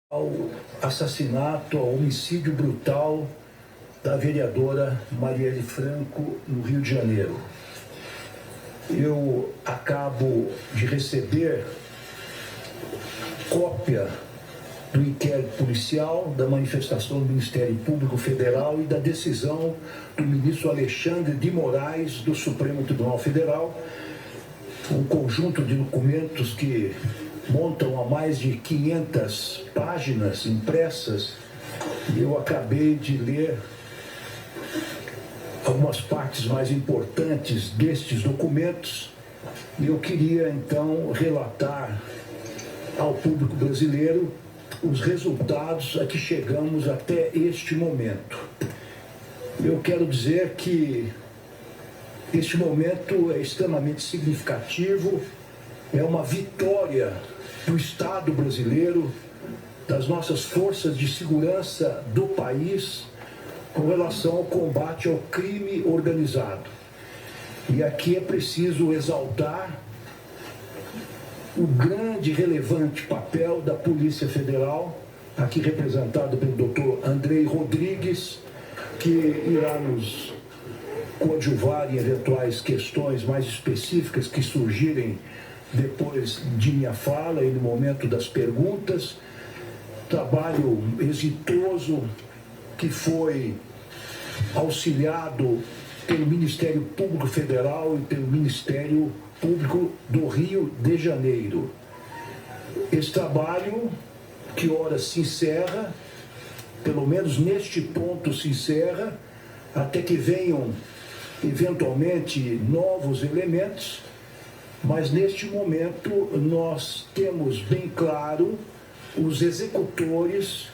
Ao assassinato, ao homicídio brutal da vereadora Marielle Franco, no Rio de Janeiro. Eu acabo de receber cópia do inquérito policial, da manifestação do Ministério Público Federal e da decisão do ministro Alexandre de Moraes, do Supremo Tribunal Federal, um conjunto de documentos que montam a mais de 500 páginas impressas, e eu acabei de ler algumas partes mais importantes destes documentos, e eu queria então relatar ao público brasileiro os resultados a que chegamos até este momento. Eu quero dizer que este momento é extremamente significativo, é uma vitória do Estado brasileiro, das nossas forças de segurança do país com relação ao combate ao crime organizado. E aqui é preciso exaltar o grande e relevante papel da Polícia Federal, aqui representado pelo Dr. Andrei Rodrigues, que irá nos coadjuvar em eventuais questões mais específicas que surgirem depois de minha fala e no momento das perguntas. Trabalho exitoso que foi auxiliado pelo Ministério Público Federal e pelo Ministério Público do Rio de Janeiro. Esse trabalho, que ora se encerra, pelo menos neste ponto se encerra, até que venham eventualmente novos elementos, mas neste momento nós temos bem claro os executores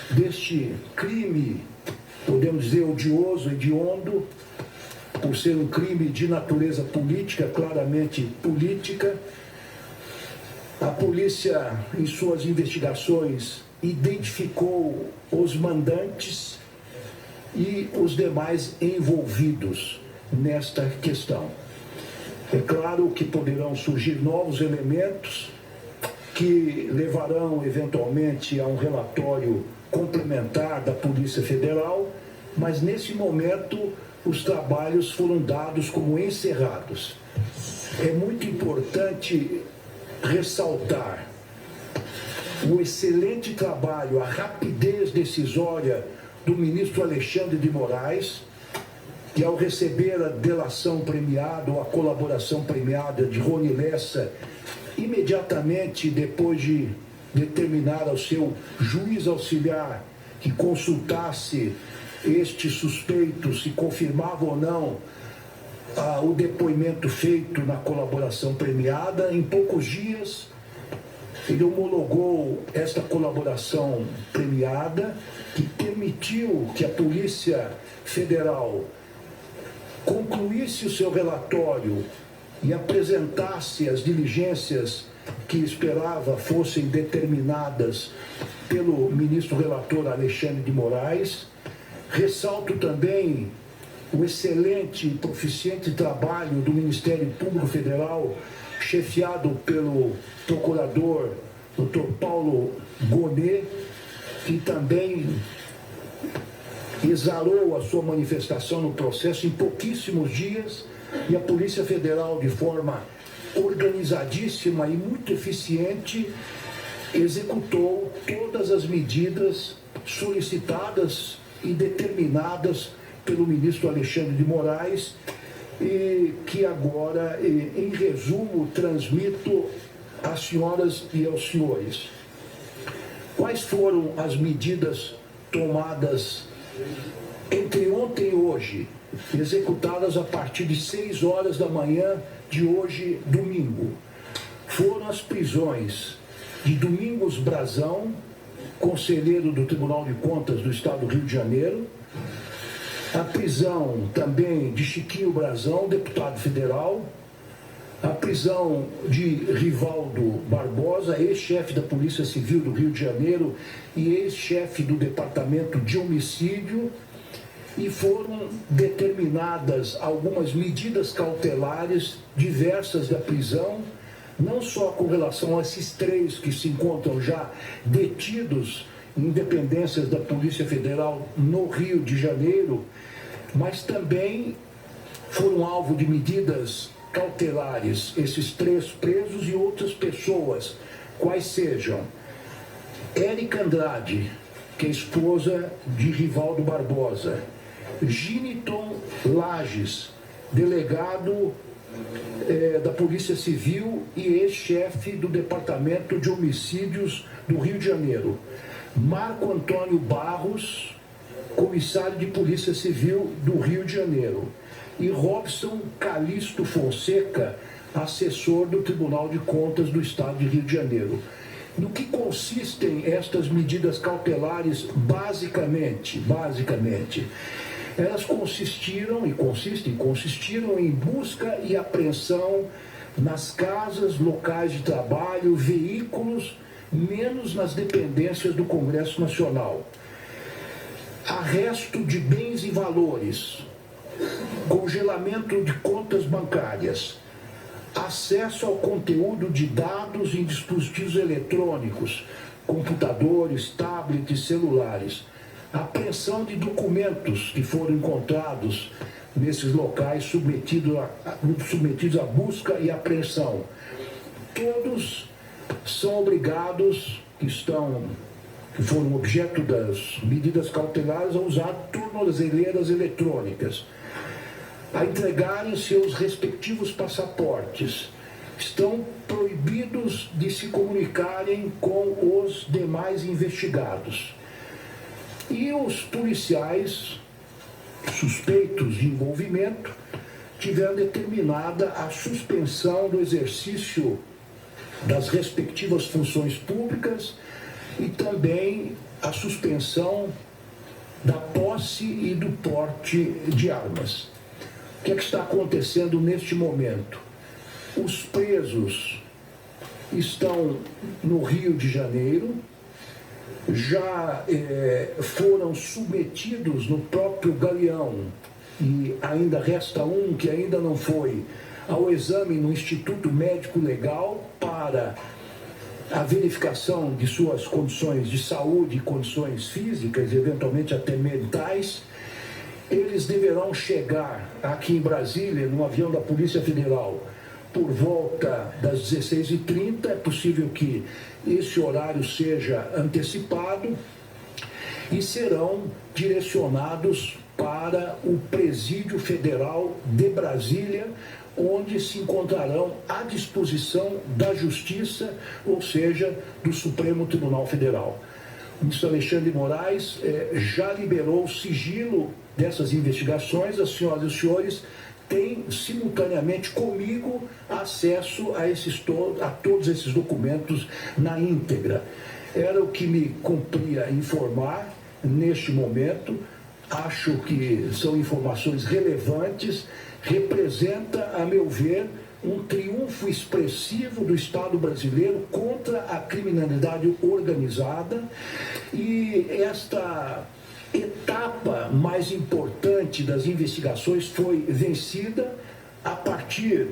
deste crime, podemos dizer, odioso, hediondo, por ser um crime de natureza política, claramente política. A polícia, em suas investigações, identificou os mandantes e os demais envolvidos nesta questão. É claro que poderão surgir novos elementos que levarão eventualmente a um relatório complementar da Polícia Federal, mas nesse momento os trabalhos foram dados como encerrados. É muito importante ressaltar o excelente trabalho, a rapidez decisória do ministro Alexandre de Moraes, que ao receber a delação premiada ou a colaboração premiada de Rony Lessa, imediatamente depois de determinar ao seu juiz auxiliar que consultasse este suspeito se confirmava ou não o depoimento feito na colaboração premiada, em poucos dias ele homologou esta colaboração premiada, que permitiu que a Polícia Federal concluísse o seu relatório e apresentasse as diligências que esperava fossem determinadas pelo ministro relator Alexandre de Moraes. Ressalto também o excelente e proficiente trabalho do Ministério Público Federal, chefiado pelo procurador Dr. Paulo Gonet, que também exalou a sua manifestação no processo em pouquíssimos dias, e a Polícia Federal, de forma organizadíssima e muito eficiente, executou todas as medidas solicitadas e determinadas pelo ministro Alexandre de Moraes, e que agora, em resumo, transmito às senhoras e aos senhores. Quais foram as medidas tomadas entre ontem e hoje, executadas a partir de 6 horas da manhã de hoje, domingo? Foram as prisões de Domingos Brazão, conselheiro do Tribunal de Contas do Estado do Rio de Janeiro, a prisão também de Chiquinho Brazão, deputado federal, a prisão de Rivaldo Barbosa, ex-chefe da Polícia Civil do Rio de Janeiro e ex-chefe do Departamento de Homicídio, e foram determinadas algumas medidas cautelares diversas da prisão, não só com relação a esses 3 que se encontram já detidos em dependências da Polícia Federal no Rio de Janeiro, mas também foram alvo de medidas cautelares esses 3 presos e outras pessoas, quais sejam Érica Andrade, que é esposa de Rivaldo Barbosa, Giniton Lages, delegado da Polícia Civil e ex-chefe do Departamento de Homicídios do Rio de Janeiro, Marco Antônio Barros, comissário de Polícia Civil do Rio de Janeiro, e Robson Calixto Fonseca, assessor do Tribunal de Contas do Estado de Rio de Janeiro. No que consistem estas medidas cautelares, basicamente? Elas consistiram em busca e apreensão nas casas, locais de trabalho, veículos, menos nas dependências do Congresso Nacional. Arresto de bens e valores, congelamento de contas bancárias, acesso ao conteúdo de dados em dispositivos eletrônicos, computadores, tablets, celulares, apreensão de documentos que foram encontrados nesses locais submetidos à busca e apreensão. Todos são obrigados, que foram objeto das medidas cautelares, a usar tornozeleiras eletrônicas, a entregarem seus respectivos passaportes. Estão proibidos de se comunicarem com os demais investigados. E os policiais suspeitos de envolvimento tiveram determinada a suspensão do exercício das respectivas funções públicas e também a suspensão da posse e do porte de armas. O que é que está acontecendo neste momento? Os presos estão no Rio de Janeiro, já foram submetidos no próprio Galeão, e ainda resta um que ainda não foi, ao exame no Instituto Médico Legal para a verificação de suas condições de saúde e condições físicas, eventualmente até mentais. Eles deverão chegar aqui em Brasília, no avião da Polícia Federal, por volta das 16h30. É possível que esse horário seja antecipado e serão direcionados para o Presídio Federal de Brasília, onde se encontrarão à disposição da Justiça, ou seja, do Supremo Tribunal Federal. O ministro Alexandre de Moraes já liberou o sigilo dessas investigações. As senhoras e os senhores têm simultaneamente comigo acesso a todos esses documentos na íntegra. Era o que me cumpria informar neste momento. Acho que são informações relevantes, representa, a meu ver, um triunfo expressivo do Estado brasileiro contra a criminalidade organizada, e esta etapa mais importante das investigações foi vencida a partir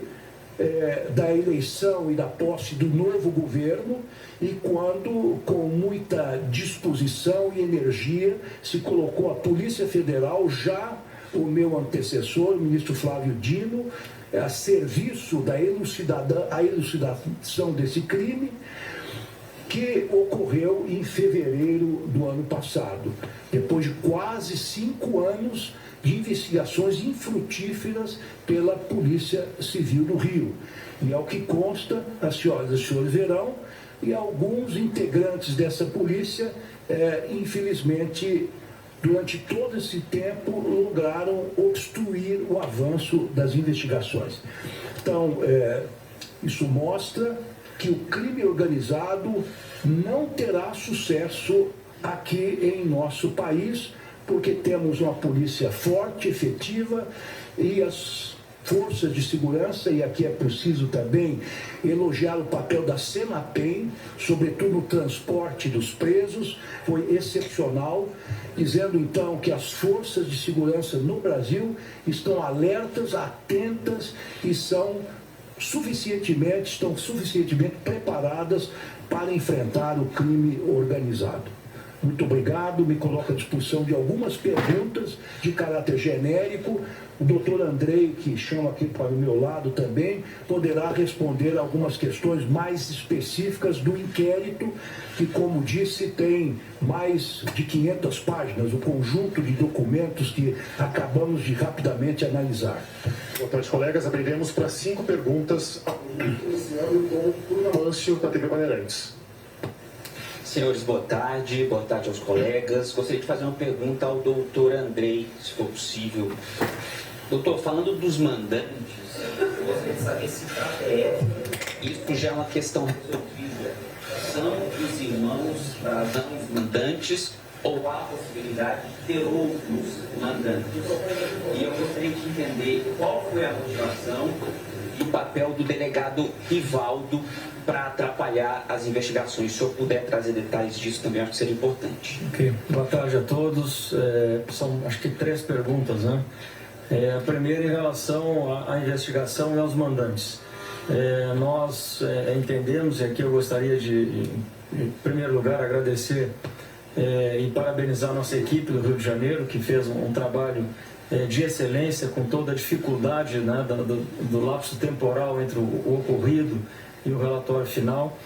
da eleição e da posse do novo governo, e quando, com muita disposição e energia, se colocou a Polícia Federal, já o meu antecessor, o ministro Flávio Dino, a serviço da elucidação desse crime, que ocorreu em fevereiro do ano passado, depois de quase 5 anos de investigações infrutíferas pela Polícia Civil do Rio. E ao que consta, as senhoras e os senhores verão, e alguns integrantes dessa polícia, infelizmente, durante todo esse tempo, lograram obstruir o avanço das investigações. Então, isso mostra que o crime organizado não terá sucesso aqui em nosso país, porque temos uma polícia forte, efetiva, e as forças de segurança, e aqui é preciso também elogiar o papel da Senapen, sobretudo no transporte dos presos, foi excepcional, dizendo então que as forças de segurança no Brasil estão alertas, atentas e são estão suficientemente preparadas para enfrentar o crime organizado. Muito obrigado, me coloco à disposição de algumas perguntas de caráter genérico. O doutor Andrei, que chama aqui para o meu lado também, poderá responder algumas questões mais específicas do inquérito, que, como disse, tem mais de 500 páginas, o conjunto de documentos que acabamos de rapidamente analisar. Boa tarde, colegas. Abriremos para 5 perguntas. Iniciando com o Bruno Amâncio, da TV Bandeirantes. Senhores, boa tarde aos colegas. Gostaria de fazer uma pergunta ao doutor Andrei, se for possível. Doutor, falando dos mandantes, gostaria de saber se isso já é uma questão resolvida. São os irmãos os mandantes ou há a possibilidade de ter outros mandantes? E eu gostaria de entender qual foi a motivação e o papel do delegado Rivaldo para atrapalhar as investigações. Se eu puder trazer detalhes disso também, acho que seria importante. Ok. Boa tarde a todos. São, acho que 3 perguntas, né? A primeira em relação à investigação e aos mandantes. Nós entendemos, e aqui eu gostaria de, em primeiro lugar, agradecer e parabenizar a nossa equipe do Rio de Janeiro, que fez um trabalho de excelência, com toda a dificuldade, né, do lapso temporal entre o ocorrido e o relatório final,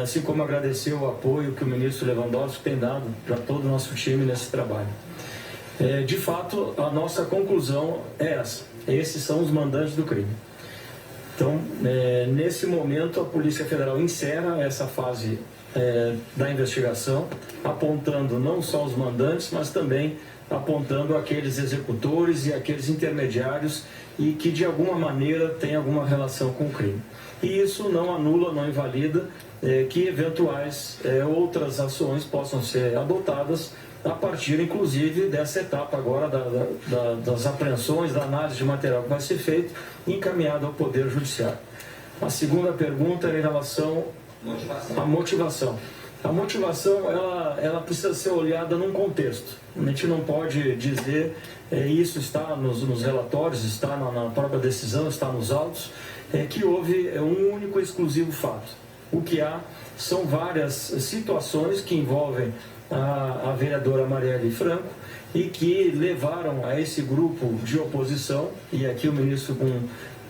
assim como agradecer o apoio que o ministro Lewandowski tem dado para todo o nosso time nesse trabalho. De fato, a nossa conclusão é essa: esses são os mandantes do crime. Então, nesse momento, a Polícia Federal encerra essa fase da investigação, apontando não só os mandantes, mas também apontando aqueles executores e aqueles intermediários e que de alguma maneira têm alguma relação com o crime. E isso não anula, não invalida que eventuais outras ações possam ser adotadas a partir, inclusive, dessa etapa agora das apreensões, da análise de material que vai ser feito e encaminhado ao Poder Judiciário. A segunda pergunta é em relação à motivação. A motivação, ela precisa ser olhada num contexto. A gente não pode dizer, isso está nos relatórios, está na própria decisão, está nos autos, que houve um único e exclusivo fato. O que há são várias situações que envolvem a vereadora Marielle Franco e que levaram a esse grupo de oposição, e aqui o ministro com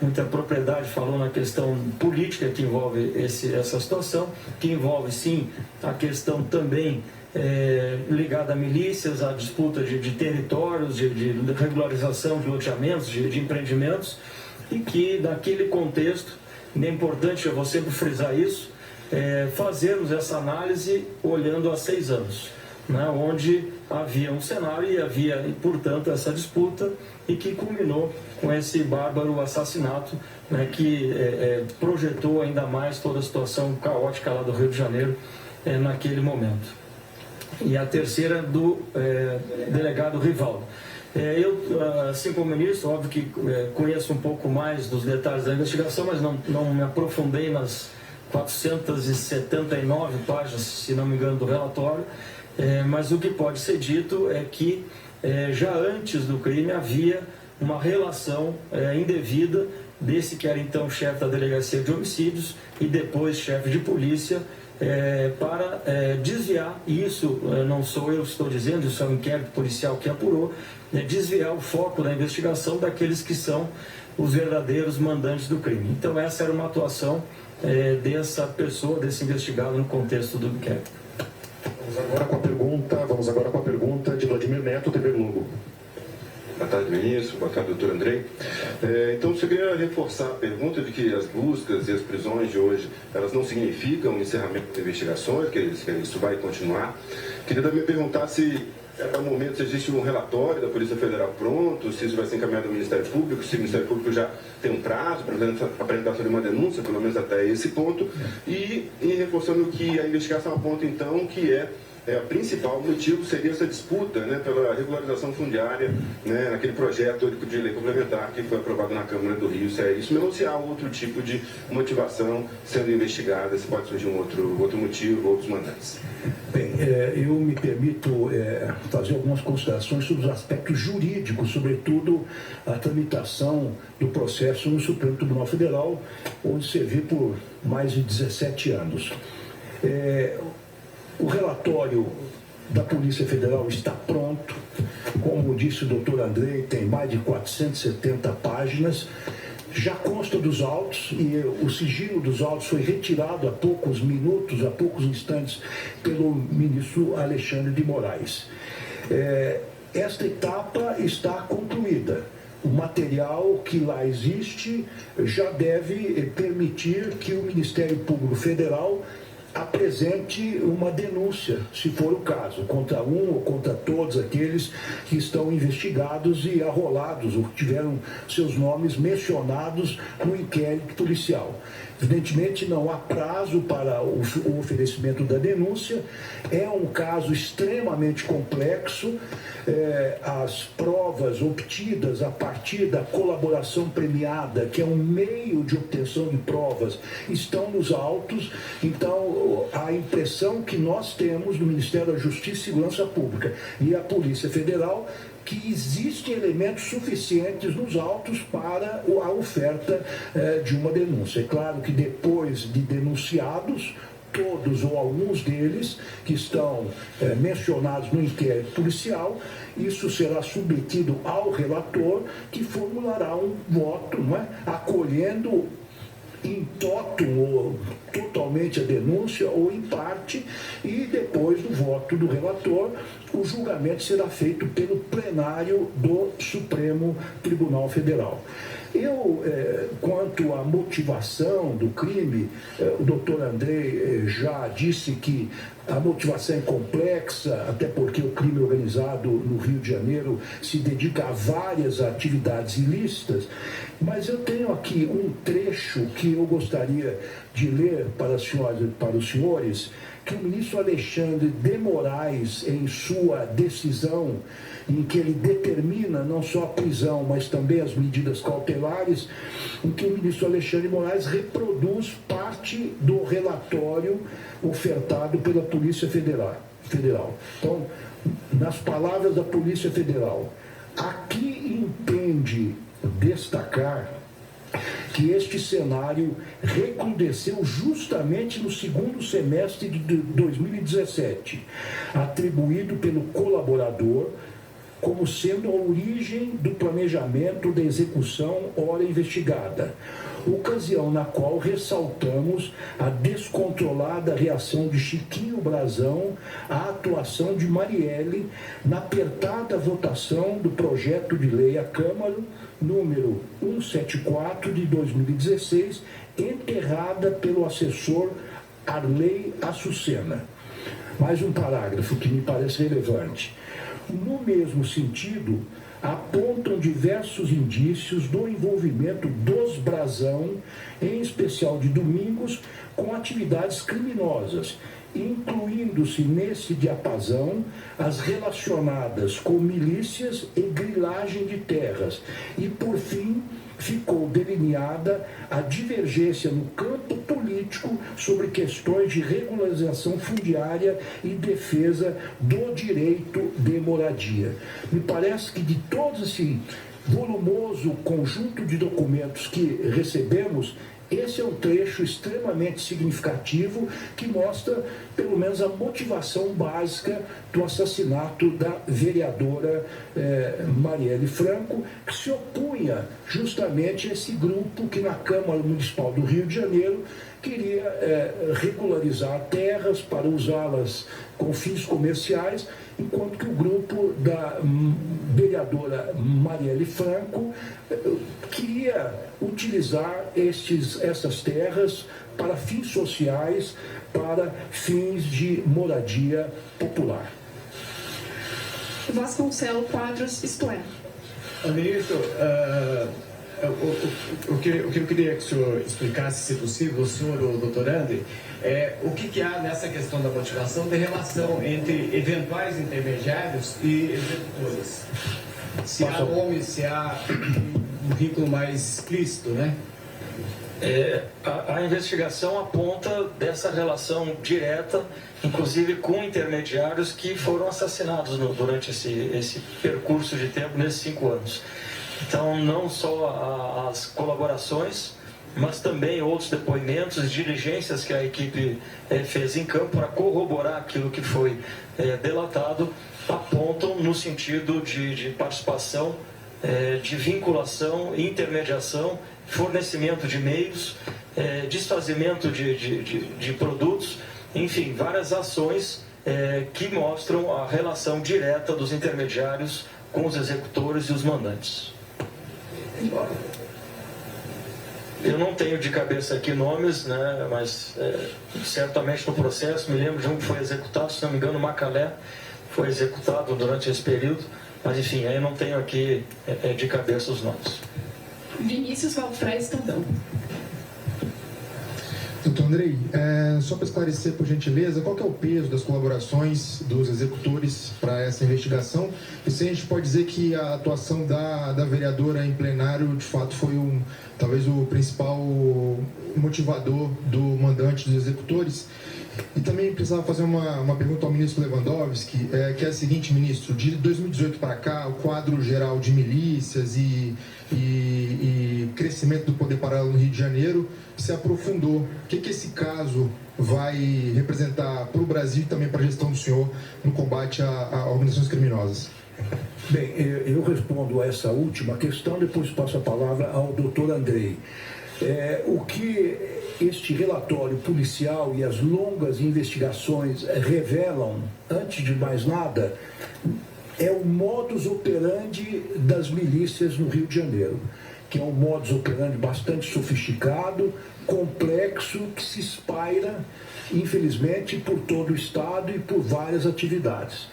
muita propriedade falou na questão política que envolve essa situação, que envolve sim a questão também ligada a milícias, a disputa de territórios, de regularização de loteamentos, de empreendimentos, e que naquele contexto, é importante, eu vou sempre frisar isso, fazermos essa análise olhando há 6 anos, né, onde havia um cenário e havia, portanto, essa disputa e que culminou com esse bárbaro assassinato, né, que projetou ainda mais toda a situação caótica lá do Rio de Janeiro naquele momento. E a terceira do delegado Rivaldo. Eu, assim como ministro, óbvio que conheço um pouco mais dos detalhes da investigação, mas não me aprofundei nas 479 páginas, se não me engano, do relatório, mas o que pode ser dito é que já antes do crime havia uma relação indevida desse que era então chefe da delegacia de homicídios e depois chefe de polícia, para desviar, e isso não sou eu que estou dizendo, isso é um inquérito policial que apurou, desviar o foco da investigação daqueles que são os verdadeiros mandantes do crime. Então essa era uma atuação dessa pessoa, desse investigado no contexto do inquérito. Vamos agora com a pergunta de Vladimir Neto, TV Globo. Boa tarde, ministro. Boa tarde, doutor Andrei. Então, eu queria reforçar a pergunta de que as buscas e as prisões de hoje, elas não significam o encerramento das investigações, que isso vai continuar. Queria também perguntar se, até o momento, se existe um relatório da Polícia Federal pronto, se isso vai ser encaminhado ao Ministério Público, se o Ministério Público já tem um prazo para a apresentação de uma denúncia, pelo menos até esse ponto, e reforçando que a investigação aponta, então, que o principal motivo seria essa disputa, né, pela regularização fundiária, né, naquele projeto de lei complementar que foi aprovado na Câmara do Rio. Se é isso mesmo ou se há outro tipo de motivação sendo investigada, se pode surgir um outro motivo, outros mandantes. Bem, eu me permito fazer algumas considerações sobre os aspectos jurídicos, sobretudo a tramitação do processo no Supremo Tribunal Federal, onde servi por mais de 17 anos. O relatório da Polícia Federal está pronto. Como disse o doutor Andrei, tem mais de 470 páginas. Já consta dos autos e o sigilo dos autos foi retirado há poucos minutos, há poucos instantes, pelo ministro Alexandre de Moraes. Esta etapa está concluída. O material que lá existe já deve permitir que o Ministério Público Federal apresente uma denúncia, se for o caso, contra um ou contra todos aqueles que estão investigados e arrolados ou que tiveram seus nomes mencionados no inquérito policial. Evidentemente, não há prazo para o oferecimento da denúncia. É um caso extremamente complexo. As provas obtidas a partir da colaboração premiada, que é um meio de obtenção de provas, estão nos autos. Então, a impressão que nós temos no Ministério da Justiça e Segurança Pública e a Polícia Federal que existem elementos suficientes nos autos para a oferta de uma denúncia. É claro que depois de denunciados, todos ou alguns deles que estão mencionados no inquérito policial, isso será submetido ao relator, que formulará um voto, não é? Acolhendo em totum ou totalmente a denúncia ou em parte, e depois do voto do relator, o julgamento será feito pelo plenário do Supremo Tribunal Federal. Quanto à motivação do crime, o doutor Andrei já disse que a motivação é complexa, até porque o crime organizado no Rio de Janeiro se dedica a várias atividades ilícitas, mas eu tenho aqui um trecho que eu gostaria de ler para as senhoras e para os senhores, que o ministro Alexandre de Moraes, em sua decisão, em que ele determina não só a prisão, mas também as medidas cautelares, em que o ministro Alexandre de Moraes reproduz parte do relatório ofertado pela Polícia Federal. Então, nas palavras da Polícia Federal, aqui entende destacar que este cenário recrudesceu justamente no segundo semestre de 2017, atribuído pelo colaborador como sendo a origem do planejamento da execução ora investigada, ocasião na qual ressaltamos a descontrolada reação de Chiquinho Brazão à atuação de Marielle na apertada votação do projeto de lei à Câmara número 174 de 2016, enterrada pelo assessor Arley Açucena. Mais um parágrafo que me parece relevante. No mesmo sentido, apontam diversos indícios do envolvimento dos Brazão, em especial de Domingos, com atividades criminosas, incluindo-se nesse diapasão as relacionadas com milícias e grilagem de terras. E, por fim, ficou delineada a divergência no campo político sobre questões de regularização fundiária e defesa do direito de moradia. Me parece que de todo esse volumoso conjunto de documentos que recebemos, esse é um trecho extremamente significativo que mostra, pelo menos, a motivação básica do assassinato da vereadora Marielle Franco, que se opunha justamente a esse grupo que na Câmara Municipal do Rio de Janeiro queria regularizar terras para usá-las com fins comerciais, enquanto que o grupo da vereadora Marielle Franco queria utilizar essas terras para fins sociais, para fins de moradia popular. Vasconcelos Quadros, isto é. Ministro, O que eu queria que o senhor explicasse, se possível, o senhor ou o doutor André, o que há nessa questão da motivação de relação entre eventuais intermediários e executores. Se há nome, se há um vínculo mais explícito, né? A investigação aponta dessa relação direta, inclusive com intermediários que foram assassinados durante esse percurso de tempo, nesses 5 anos. Então, não só as colaborações, mas também outros depoimentos, diligências que a equipe fez em campo para corroborar aquilo que foi delatado, apontam no sentido de participação, de vinculação, intermediação, fornecimento de meios, desfazimento de produtos, enfim, várias ações que mostram a relação direta dos intermediários com os executores e os mandantes. Eu não tenho de cabeça aqui nomes, né, mas certamente no processo, me lembro de um que foi executado, se não me engano, Macalé foi executado durante esse período, mas enfim, aí eu não tenho aqui de cabeça os nomes. Vinícius Valfrez Tandão. Doutor Andrei, só para esclarecer, por gentileza, qual que é o peso das colaborações dos executores para essa investigação? E se a gente pode dizer que a atuação da vereadora em plenário, de fato, foi talvez o principal motivador do mandante dos executores? E também precisava fazer uma pergunta ao ministro Lewandowski, que é a seguinte, ministro: de 2018 para cá, o quadro geral de milícias e crescimento do poder paralelo no Rio de Janeiro se aprofundou. O que esse caso vai representar para o Brasil e também para a gestão do senhor no combate a organizações criminosas? Bem, eu respondo a essa última questão, depois passo a palavra ao doutor Andrei. O que este relatório policial e as longas investigações revelam, antes de mais nada, é o modus operandi das milícias no Rio de Janeiro, que é um modus operandi bastante sofisticado, complexo, que se espalha, infelizmente, por todo o Estado e por várias atividades.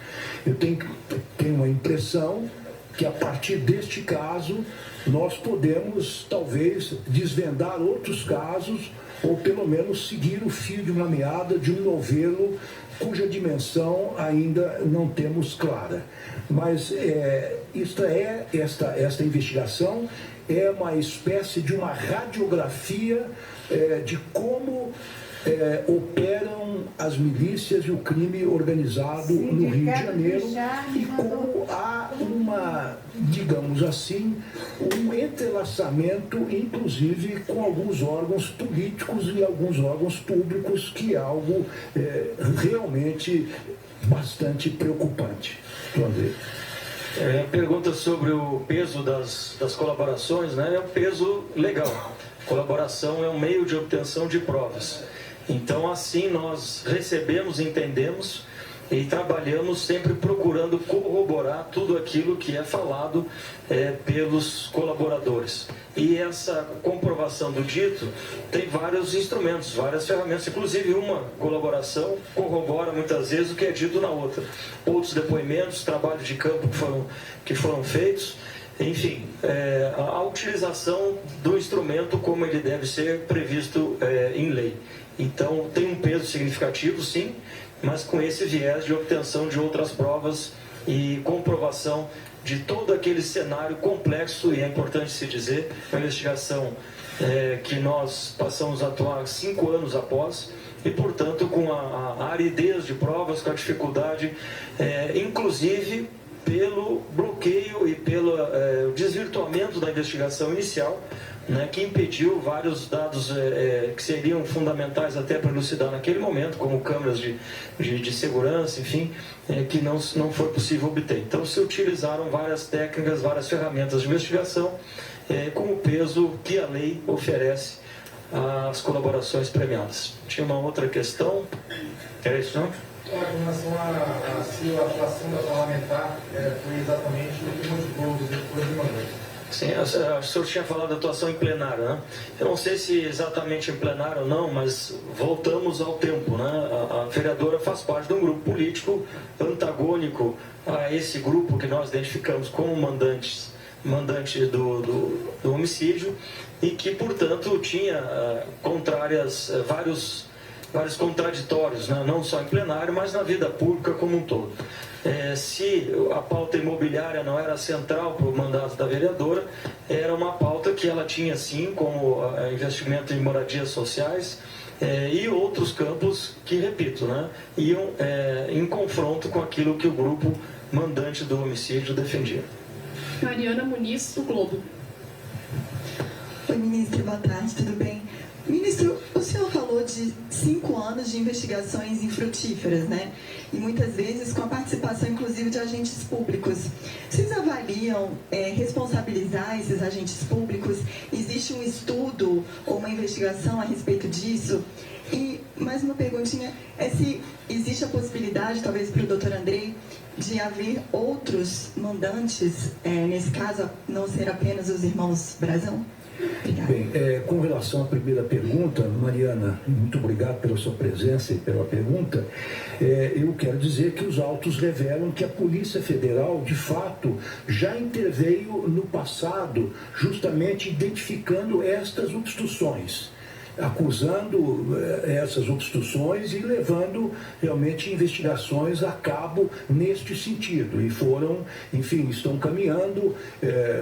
Eu tenho a impressão que, a partir deste caso, nós podemos, talvez, desvendar outros casos, ou pelo menos seguir o fio de uma meada de um novelo cuja dimensão ainda não temos clara. Mas esta investigação é uma espécie de uma radiografia de como operam as milícias e o crime organizado no Rio de Janeiro, e como há digamos assim, um entrelaçamento, inclusive, com alguns órgãos políticos e alguns órgãos públicos, que é algo realmente bastante preocupante. André. Pergunta sobre o peso das colaborações, né? É um peso legal. Colaboração é um meio de obtenção de provas. Então, assim, nós recebemos, entendemos e trabalhamos sempre procurando corroborar tudo aquilo que é falado pelos colaboradores. E essa comprovação do dito tem vários instrumentos, várias ferramentas. Inclusive, uma colaboração corrobora muitas vezes o que é dito na outra. Outros depoimentos, trabalhos de campo que foram feitos. Enfim, a utilização do instrumento como ele deve ser previsto em lei. Então, tem um peso significativo, sim, mas com esse viés de obtenção de outras provas e comprovação de todo aquele cenário complexo, e é importante se dizer, uma investigação que nós passamos a atuar 5 anos após, e, portanto, com a aridez de provas, com a dificuldade, inclusive pelo bloqueio e pelo desvirtuamento da investigação inicial, né, que impediu vários dados que seriam fundamentais até para elucidar naquele momento, como câmeras de segurança, enfim, que não foi possível obter. Então, se utilizaram várias técnicas, várias ferramentas de investigação, com o peso que a lei oferece às colaborações premiadas. Tinha uma outra questão? Era isso, não? Com relação a se a atuação da parlamentar foi exatamente o que motivou os executores de mandante. Sim, o senhor tinha falado da atuação em plenário, né? Eu não sei se exatamente em plenário ou não, mas voltamos ao tempo, né? A vereadora faz parte de um grupo político antagônico a esse grupo que nós identificamos como mandantes mandante do homicídio e que, portanto, tinha vários contraditórios, né? Não só em plenário, mas na vida pública como um todo. Se a pauta imobiliária não era central para o mandato da vereadora, era uma pauta que ela tinha sim, como investimento em moradias sociais e outros campos que, repito, né, iam em confronto com aquilo que o grupo mandante do homicídio defendia. Mariana Muniz, do Globo. Oi, ministro, boa tarde, tudo bem? Ministro, o senhor falou de 5 anos de investigações infrutíferas, né? E muitas vezes com a participação, inclusive, de agentes públicos. Vocês avaliam responsabilizar esses agentes públicos? Existe um estudo ou uma investigação a respeito disso? E mais uma perguntinha, se existe a possibilidade, talvez para o doutor Andrei, de haver outros mandantes, nesse caso, não ser apenas os irmãos Brazão? Obrigada. Bem, com relação à primeira pergunta, Mariana, muito obrigado pela sua presença e pela pergunta. Eu quero dizer que os autos revelam que a Polícia Federal, de fato, já interveio no passado, justamente identificando estas obstruções, acusando essas obstruções e levando realmente investigações a cabo neste sentido. E foram, enfim, estão caminhando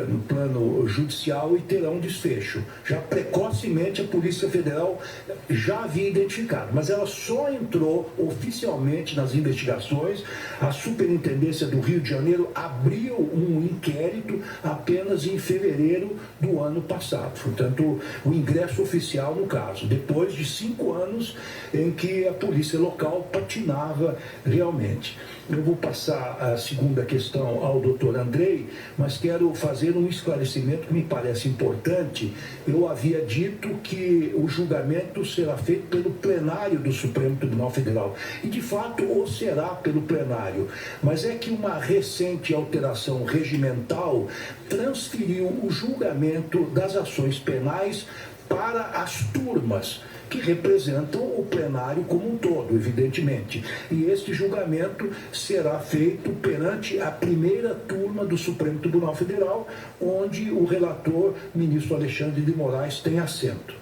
no plano judicial e terão desfecho. Já precocemente a Polícia Federal já havia identificado, mas ela só entrou oficialmente nas investigações. A Superintendência do Rio de Janeiro abriu um inquérito apenas em fevereiro do ano passado. Portanto, o ingresso oficial no caso, depois de 5 anos em que a polícia local patinava realmente. Eu vou passar a segunda questão ao doutor Andrei, mas quero fazer um esclarecimento que me parece importante. Eu havia dito que o julgamento será feito pelo plenário do Supremo Tribunal Federal. E, de fato, o será pelo plenário. Mas é que uma recente alteração regimental transferiu o julgamento das ações penais para as turmas, que representam o plenário como um todo, evidentemente. E este julgamento será feito perante a primeira turma do Supremo Tribunal Federal, onde o relator, ministro Alexandre de Moraes, tem assento.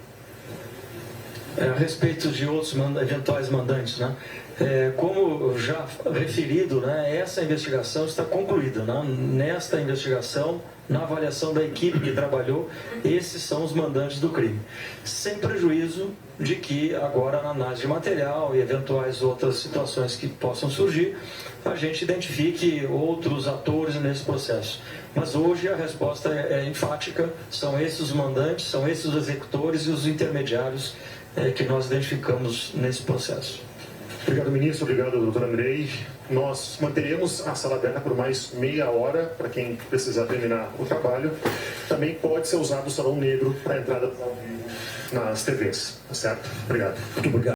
A respeito de outros eventuais mandantes, né? Como já referido, né, essa investigação está concluída. Né? Nesta investigação, na avaliação da equipe que trabalhou, esses são os mandantes do crime. Sem prejuízo de que agora, na análise de material e eventuais outras situações que possam surgir, a gente identifique outros atores nesse processo. Mas hoje a resposta é enfática: são esses os mandantes, são esses os executores e os intermediários que nós identificamos nesse processo. Obrigado, ministro. Obrigado, doutor Andrei. Nós manteremos a sala aberta por mais meia hora para quem precisar terminar o trabalho. Também pode ser usado o Salão Negro para a entrada nas TVs, tá certo? Obrigado. Muito obrigado.